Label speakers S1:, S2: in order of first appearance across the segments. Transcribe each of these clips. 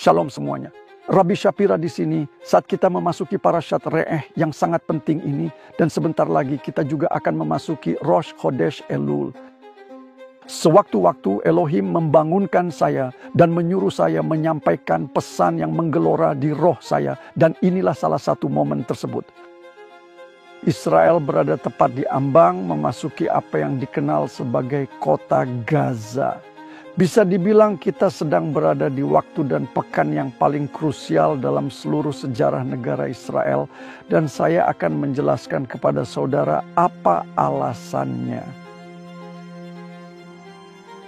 S1: Shalom semuanya. Rabbi Shapira di sini saat kita memasuki Parashat Re'eh yang sangat penting ini, dan sebentar lagi kita juga akan memasuki Rosh Chodesh Elul. Sewaktu-waktu Elohim membangunkan saya dan menyuruh saya menyampaikan pesan yang menggelora di roh saya, dan inilah salah satu momen tersebut. Israel berada tepat di ambang memasuki apa yang dikenal sebagai kota Gaza. Bisa dibilang kita sedang berada di waktu dan pekan yang paling krusial dalam seluruh sejarah negara Israel, dan saya akan menjelaskan kepada saudara apa alasannya.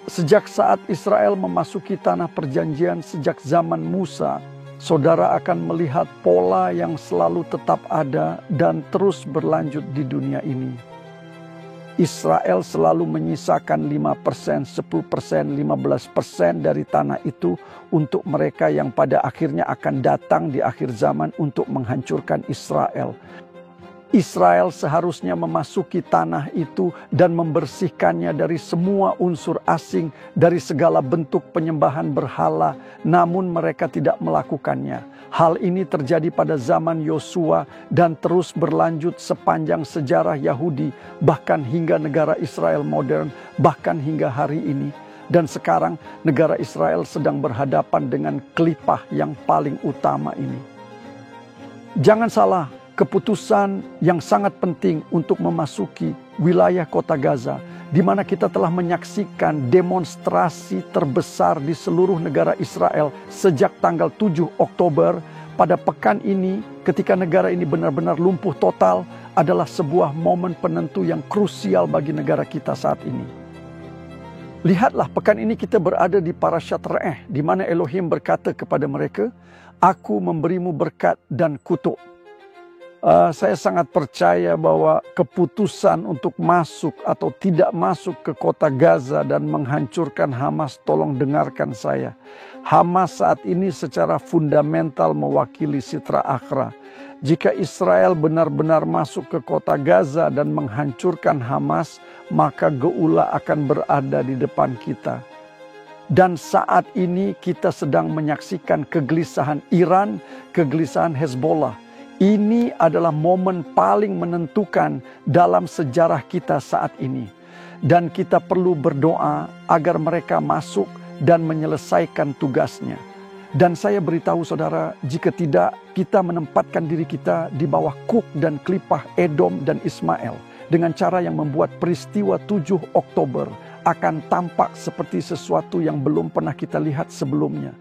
S1: Sejak saat Israel memasuki tanah perjanjian sejak zaman Musa, saudara akan melihat pola yang selalu tetap ada dan terus berlanjut di dunia ini. Israel selalu menyisakan 5%, 10%, 15% dari tanah itu untuk mereka yang pada akhirnya akan datang di akhir zaman untuk menghancurkan Israel. Israel seharusnya memasuki tanah itu dan membersihkannya dari semua unsur asing, dari segala bentuk penyembahan berhala, namun mereka tidak melakukannya. Hal ini terjadi pada zaman Yosua dan terus berlanjut sepanjang sejarah Yahudi, bahkan hingga negara Israel modern, bahkan hingga hari ini. Dan sekarang negara Israel sedang berhadapan dengan kelipah yang paling utama ini. Jangan salah, keputusan yang sangat penting untuk memasuki wilayah kota Gaza, di mana kita telah menyaksikan demonstrasi terbesar di seluruh negara Israel sejak tanggal 7 Oktober. Pada pekan ini, ketika negara ini benar-benar lumpuh total, adalah sebuah momen penentu yang krusial bagi negara kita saat ini. Lihatlah, pekan ini kita berada di Parashat Re'eh, di mana Elohim berkata kepada mereka, "Aku memberimu berkat dan kutuk." Saya sangat percaya bahwa keputusan untuk masuk atau tidak masuk ke kota Gaza dan menghancurkan Hamas, tolong dengarkan saya. Hamas saat ini secara fundamental mewakili Sitra Akhra. Jika Israel benar-benar masuk ke kota Gaza dan menghancurkan Hamas, maka Geula akan berada di depan kita. Dan saat ini kita sedang menyaksikan kegelisahan Iran, kegelisahan Hezbollah. Ini adalah momen paling menentukan dalam sejarah kita saat ini. Dan kita perlu berdoa agar mereka masuk dan menyelesaikan tugasnya. Dan saya beritahu saudara, jika tidak, kita menempatkan diri kita di bawah kuk dan kelipah Edom dan Ismail. Dengan cara yang membuat peristiwa 7 Oktober akan tampak seperti sesuatu yang belum pernah kita lihat sebelumnya.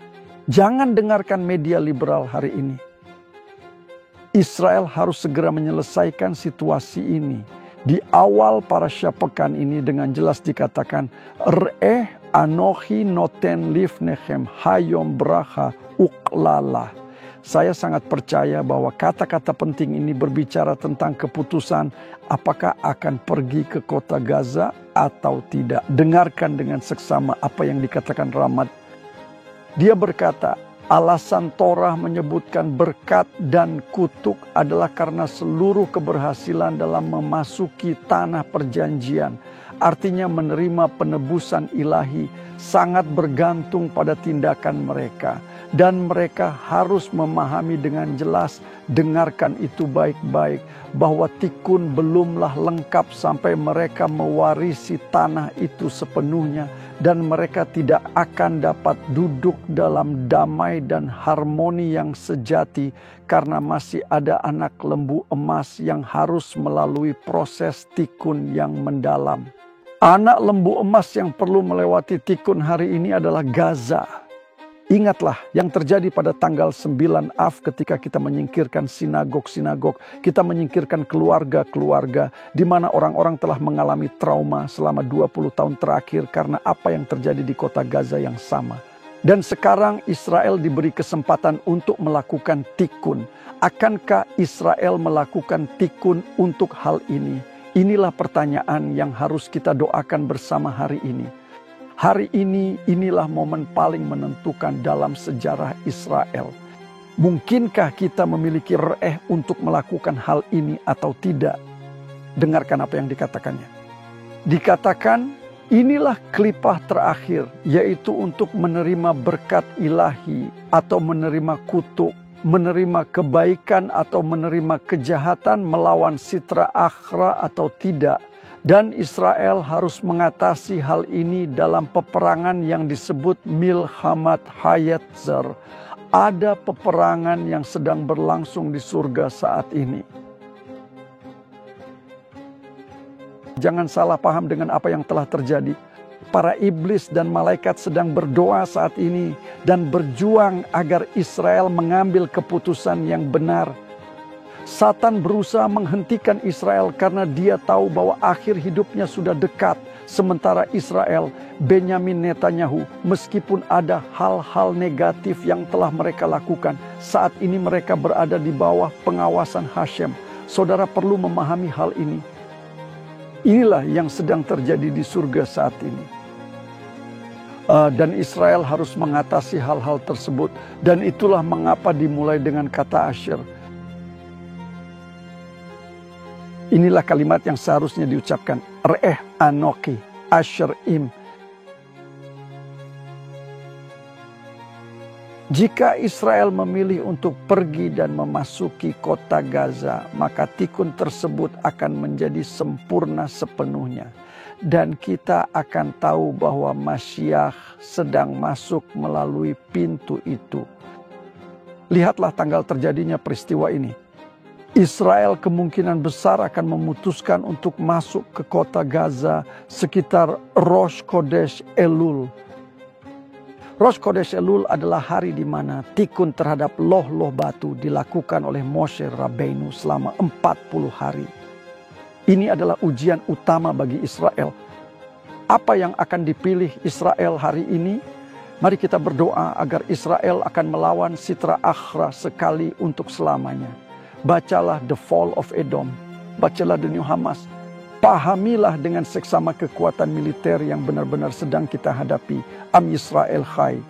S1: Jangan dengarkan media liberal hari ini. Israel harus segera menyelesaikan situasi ini. Di awal parasha pekan ini dengan jelas dikatakan, Re'eh anochi noten lifnechem hayom bracha uklala. Saya sangat percaya bahwa kata-kata penting ini berbicara tentang keputusan apakah akan pergi ke kota Gaza atau tidak. Dengarkan dengan seksama apa yang dikatakan Ramat. Dia berkata, alasan Torah menyebutkan berkat dan kutuk adalah karena seluruh keberhasilan dalam memasuki tanah perjanjian, artinya menerima penebusan ilahi, sangat bergantung pada tindakan mereka. Dan mereka harus memahami dengan jelas, dengarkan itu baik-baik, bahwa tikun belumlah lengkap sampai mereka mewarisi tanah itu sepenuhnya. Dan mereka tidak akan dapat duduk dalam damai dan harmoni yang sejati karena masih ada anak lembu emas yang harus melalui proses tikun yang mendalam. Anak lembu emas yang perlu melewati tikun hari ini adalah Gaza. Ingatlah yang terjadi pada tanggal 9 Av ketika kita menyingkirkan sinagog-sinagog, kita menyingkirkan keluarga-keluarga di mana orang-orang telah mengalami trauma selama 20 tahun terakhir karena apa yang terjadi di kota Gaza yang sama. Dan sekarang Israel diberi kesempatan untuk melakukan tikun. Akankah Israel melakukan tikun untuk hal ini? Inilah pertanyaan yang harus kita doakan bersama hari ini. Hari ini, inilah momen paling menentukan dalam sejarah Israel. Mungkinkah kita memiliki re'eh untuk melakukan hal ini atau tidak? Dengarkan apa yang dikatakannya. Dikatakan Inilah kelipah terakhir, yaitu untuk menerima berkat ilahi atau menerima kutuk, menerima kebaikan atau menerima kejahatan melawan Sitra Akhra atau tidak. Dan Israel harus mengatasi hal ini dalam peperangan yang disebut Milhamat Hayatzer. Ada peperangan yang sedang berlangsung di surga saat ini. Jangan salah paham dengan apa yang telah terjadi. Para iblis dan malaikat sedang berdoa saat ini dan berjuang agar Israel mengambil keputusan yang benar. Satan berusaha menghentikan Israel karena dia tahu bahwa akhir hidupnya sudah dekat. Sementara Israel, Benyamin Netanyahu, meskipun ada hal-hal negatif yang telah mereka lakukan, saat ini mereka berada di bawah pengawasan Hashem. Saudara perlu memahami hal ini. Inilah yang sedang terjadi di surga saat ini. Dan Israel harus mengatasi hal-hal tersebut. Dan itulah mengapa dimulai dengan kata Asher. Inilah kalimat yang seharusnya diucapkan. Re'eh Anoki Asher Im. Jika Israel memilih untuk pergi dan memasuki kota Gaza, maka tikun tersebut akan menjadi sempurna sepenuhnya. Dan kita akan tahu bahwa Masyiah sedang masuk melalui pintu itu. Lihatlah tanggal terjadinya peristiwa ini. Israel kemungkinan besar akan memutuskan untuk masuk ke kota Gaza sekitar Rosh Chodesh Elul. Rosh Chodesh Elul adalah hari di mana tikun terhadap loh-loh batu dilakukan oleh Moshe Rabbeinu selama 40 hari. Ini adalah ujian utama bagi Israel. Apa yang akan dipilih Israel hari ini? Mari kita berdoa agar Israel akan melawan Sitra Akhra sekali untuk selamanya. Bacalah The Fall of Edom, bacalah The New Hamas. Pahamilah dengan seksama kekuatan militer yang benar-benar sedang kita hadapi. Am Yisrael Chai.